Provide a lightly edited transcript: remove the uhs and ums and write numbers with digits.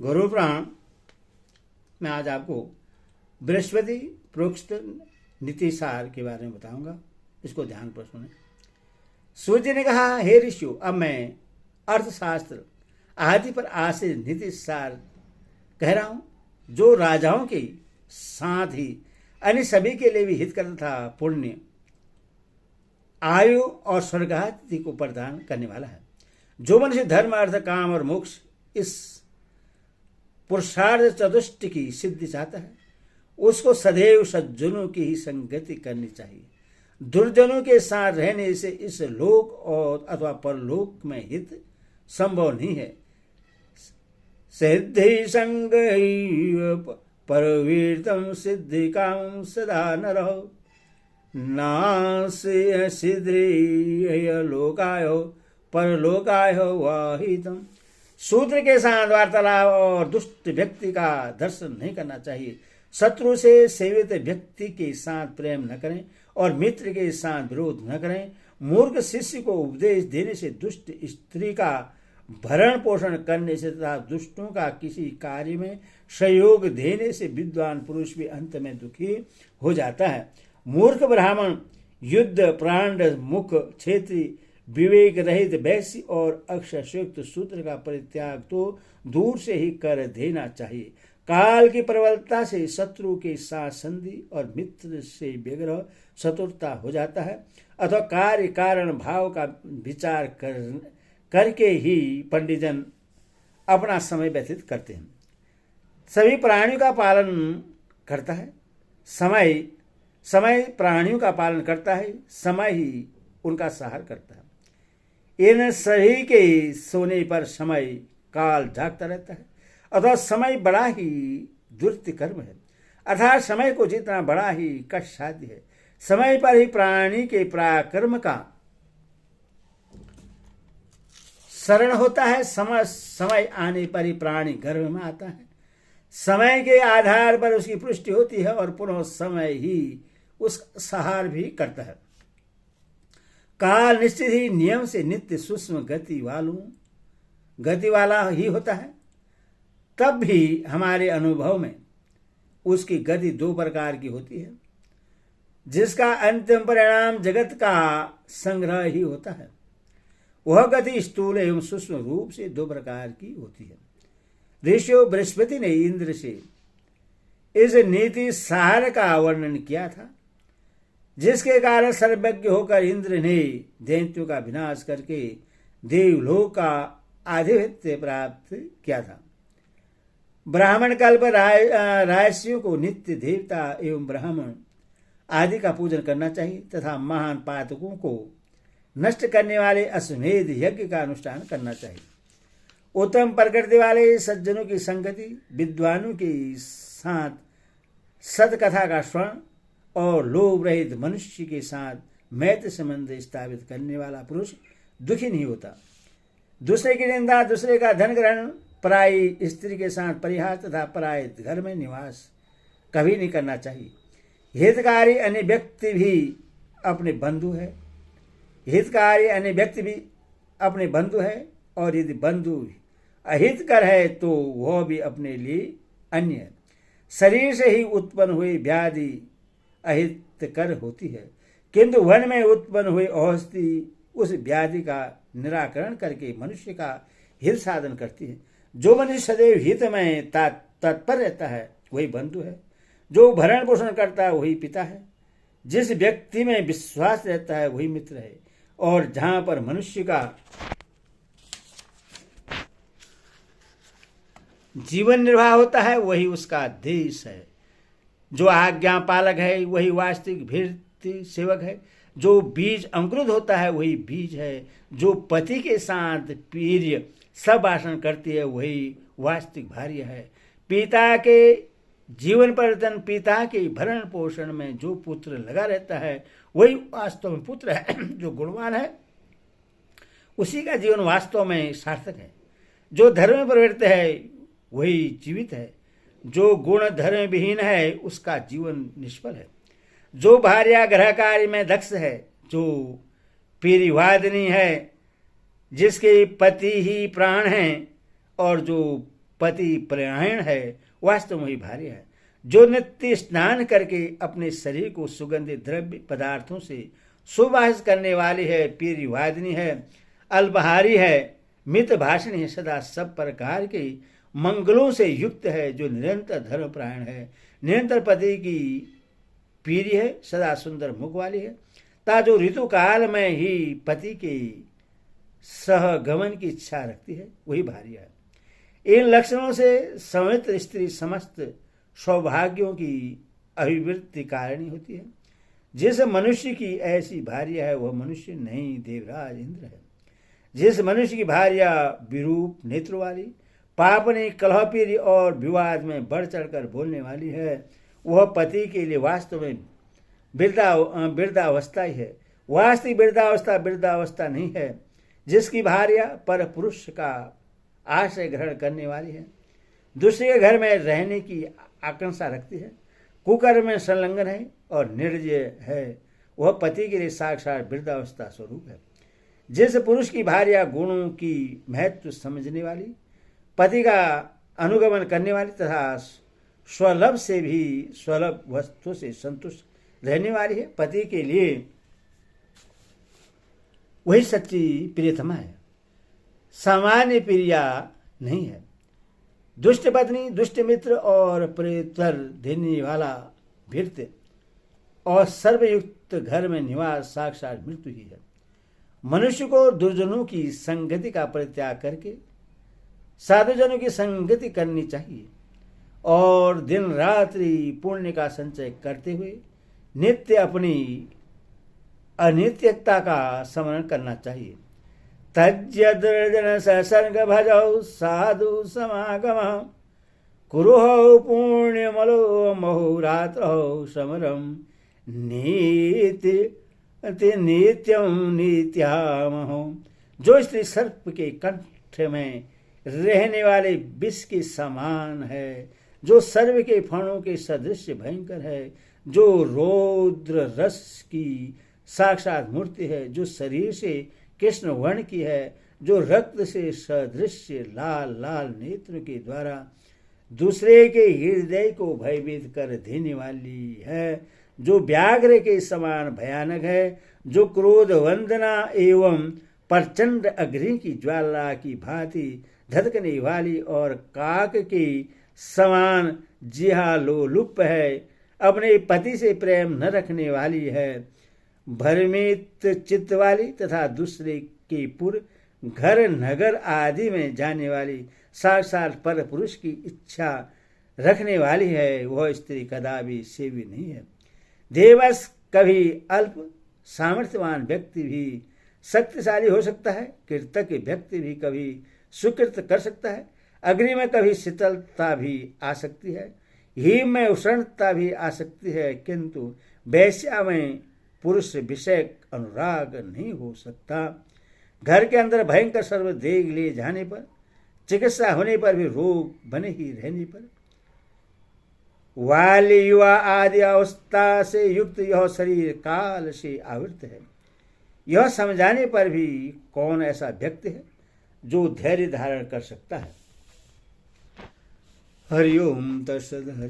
गुरु पुराण में आज आपको बृहस्पति प्रोक्त नीतिसार के बारे में बताऊंगा। इसको ध्यान पर सुने। सूर्य ने कहा, हे ऋषियों, अब मैं अर्थशास्त्र आदि पर आश्रित नीतिसार कह रहा हूं, जो राजाओं के साथ ही अन्य सभी के लिए भी हितकर था, पुण्य, आयु और स्वर्गादि को प्रदान करने वाला है। जो मनुष्य धर्म, अर्थ, काम और मोक्ष इस पुरुषार्थ चतुष्ट की सिद्धि चाहता है, उसको सदैव सज्जनों की ही संगति करनी चाहिए। दुर्जनों के साथ रहने से इस लोक और अथवा परलोक में हित संभव नहीं है। सिद्धि संग परवीरतम सिद्धि काम सदा न रहो, नास्य सिद्धि लोकाय परलोकाय वाहितम। शूद्र के साथ वार्तालाप और दुष्ट व्यक्ति का दर्शन नहीं करना चाहिए। शत्रु से सेवित व्यक्ति के साथ प्रेम न करें और मित्र के साथ विरोध न करें। मूर्ख शिष्य को उपदेश देने से, दुष्ट स्त्री का भरण पोषण करने से तथा दुष्टों का किसी कार्य में सहयोग देने से विद्वान पुरुष भी अंत में दुखी हो जाता है। मूर्ख ब्राह्मण, युद्ध प्रांड, मुख क्षेत्री, विवेक रहित वैश्य और अक्षरयुक्त शूद्र का परित्याग तो दूर से ही कर देना चाहिए। काल की प्रबलता से शत्रु के साथ संधि और मित्र से विग्रह शत्रुता हो जाता है, अथवा कार्य कारण भाव का विचार करके ही पंडितजन अपना समय व्यतीत करते हैं। सभी प्राणियों का पालन करता है, समय प्राणियों का पालन करता है, समय ही उनका सहार करता है। इन सभी के सोने पर समय काल जागता रहता है, अथवा समय बड़ा ही दुर्त कर्म है, अर्थात समय को जितना बड़ा ही कष्ट साध्य है। समय पर ही प्राणी के पराक्रम का शरण होता है। समय आने पर ही प्राणी गर्भ में आता है। समय के आधार पर उसकी पुष्टि होती है और पुनः समय ही उसका सहार भी करता है। काल निश्चित ही नियम से नित्य सूक्ष्म गति वाला ही होता है। तब भी हमारे अनुभव में उसकी गति दो प्रकार की होती है, जिसका अंतिम परिणाम जगत का संग्रह ही होता है। वह गति स्थूल एवं सूक्ष्म रूप से दो प्रकार की होती है। ऋषियों, बृहस्पति ने इंद्र से इस नीति सार का वर्णन किया था, जिसके कारण सर्वज्ञ होकर इंद्र ने दैत्यों का विनाश करके देवलोक का आधिपत्य प्राप्त किया था। ब्राह्मण कल्प रायसियों को नित्य देवता एवं ब्राह्मण आदि का पूजन करना चाहिए तथा महान पातकों को नष्ट करने वाले अश्वमेध यज्ञ का अनुष्ठान करना चाहिए। उत्तम प्रकृति वाले सज्जनों की संगति, विद्वानों के साथ सतकथा का श्रवण और लोभ रहित मनुष्य के साथ मैत्री संबंध स्थापित करने वाला पुरुष दुखी नहीं होता। दूसरे की निंदा, दूसरे का धन ग्रहण, पराई स्त्री के साथ परिहास तथा पराय घर में निवास कभी नहीं करना चाहिए। हितकारी अन्य व्यक्ति भी अपने बंधु है। हितकारी अन्य व्यक्ति भी अपने बंधु है, और यदि बंधु अहितकर है तो वह भी अपने लिए अन्य है। शरीर से ही उत्पन्न हुई व्याधि अहितकर होती है, किंतु वन में उत्पन्न हुई औषधि उस व्याधि का निराकरण करके मनुष्य का हित साधन करती है। जो मनुष्य सदैव हित में तत्पर रहता है वही बंधु है। जो भरण पोषण करता है वही पिता है। जिस व्यक्ति में विश्वास रहता है वही मित्र है, और जहां पर मनुष्य का जीवन निर्वाह होता है वही उसका देश है। जो आज्ञा पालक है वही वास्तविक भृत्य सेवक है। जो बीज अंकुरित होता है वही बीज है। जो पति के साथ प्रिय सब भाषण करती है वही वास्तविक भार्य है। पिता के जीवन परिवर्तन, पिता के भरण पोषण में जो पुत्र लगा रहता है वही वास्तव में पुत्र है। जो गुणवान है उसी का जीवन वास्तव में सार्थक है। जो धर्म में प्रवृत्त है वही जीवित है। जो गुण धर्म विहीन है उसका जीवन निष्फल है। जो भार्या गृह कार्य में दक्ष है, जो पीरिवादिनी है, जिसके पति ही प्राण हैं, और जो पति परायण है, वास्तव में वही भार्य है। जो नित्य स्नान करके अपने शरीर को सुगंधित द्रव्य पदार्थों से सुवासित करने वाली है, प्रियवादिनी है, अल्पहारी है, मित भाषणी है, सदा सब प्रकार के मंगलों से युक्त है, जो निरंतर धर्मपरायण है, निरंतर पति की प्रिय है, सदा सुंदर मुख वाली है, ता जो ऋतु काल में ही पति के सहगमन की इच्छा रखती है, वही भार्य है। इन लक्षणों से संवित स्त्री समस्त सौभाग्यों की अभिवृद्धि कारिणी होती है। जिस मनुष्य की ऐसी भार्य है वह मनुष्य नहीं, देवराज इंद्र है। जिस मनुष्य की भार्या विरूप नेत्र वाली, पापनी, कलहपीरी और विवाद में बढ़ चढ़कर बोलने वाली है, वह पति के लिए वास्तव में वृद्धावस्था ही है। वास्तविक वृद्धावस्था नहीं है। जिसकी भार्या पर पुरुष का आश्रय ग्रहण करने वाली है, दूसरे के घर में रहने की आकांक्षा रखती है, कुकर्म में संलग्न है और निर्जय है, वह पति के लिए साक्षात वृद्धावस्था स्वरूप है। जिस पुरुष की भार्या गुणों की महत्व समझने वाली, पति का अनुगमन करने वाली तथा स्वलभ से भी स्वलभ वस्तु से संतुष्ट रहने वाली है, पति के लिए वही सच्ची प्रियतमा है, सामान्य प्रिया नहीं है। दुष्ट पत्नी, दुष्ट मित्र और प्रेतर देने वाला भृत्य और सर्वयुक्त घर में निवास साक्षात मृत्यु ही है। मनुष्य को दुर्जनों की संगति का परित्याग करके साधुजनों की संगति करनी चाहिए और दिन रात्रि पुण्य का संचय करते हुए नित्य अपनी अनित्यता का स्मरण करना चाहिए। तज्य दुर्जन ससर्ग भजौ साधु समागम कुरुहौ पुण्यमलो महुरात्रौ समरम नित्यम नित्यामहो। जो स्त्री सर्प के कंठ में रहने वाले विष के समान है, जो सर्व के फणों के सदृश भयंकर है, जो रौद्र रस की साक्षात मूर्ति है, जो शरीर से कृष्ण वर्ण की है, जो रक्त से सदृश लाल लाल नेत्र के द्वारा दूसरे के हृदय को भयभीत कर देने वाली है, जो व्याघ्र के समान भयानक है, जो क्रोध वंदना एवं प्रचंड अग्नि की ज्वाला की भांति धधकने वाली और काक के समान जिहालोलुप है, अपने पति से प्रेम न रखने वाली है, भ्रमित चित्त वाली तथा दूसरे के पूर्व घर नगर आदि में जाने वाली साक्षात पर पुरुष की इच्छा रखने वाली है, वह स्त्री कदापि सेवी नहीं है। देवस कभी अल्प सामर्थ्यवान व्यक्ति भी शक्तिशाली हो सकता है, कृतज्ञ व्यक्ति भी कभी सुकृत कर सकता है, अग्नि में कभी शीतलता भी आ सकती है, हिम में उष्णता भी आ सकती है, किंतु वैश्या में पुरुष विषय अनुराग नहीं हो सकता। घर के अंदर भयंकर सर्व देख ले जाने पर, चिकित्सा होने पर भी रोग बने ही रहने पर, वाली युवा आदि अवस्था से युक्त यह शरीर काल से आवृत है, यह समझाने पर भी कौन ऐसा व्यक्ति है जो धैर्य धारण कर सकता है। हरिओम तत्सद। हरि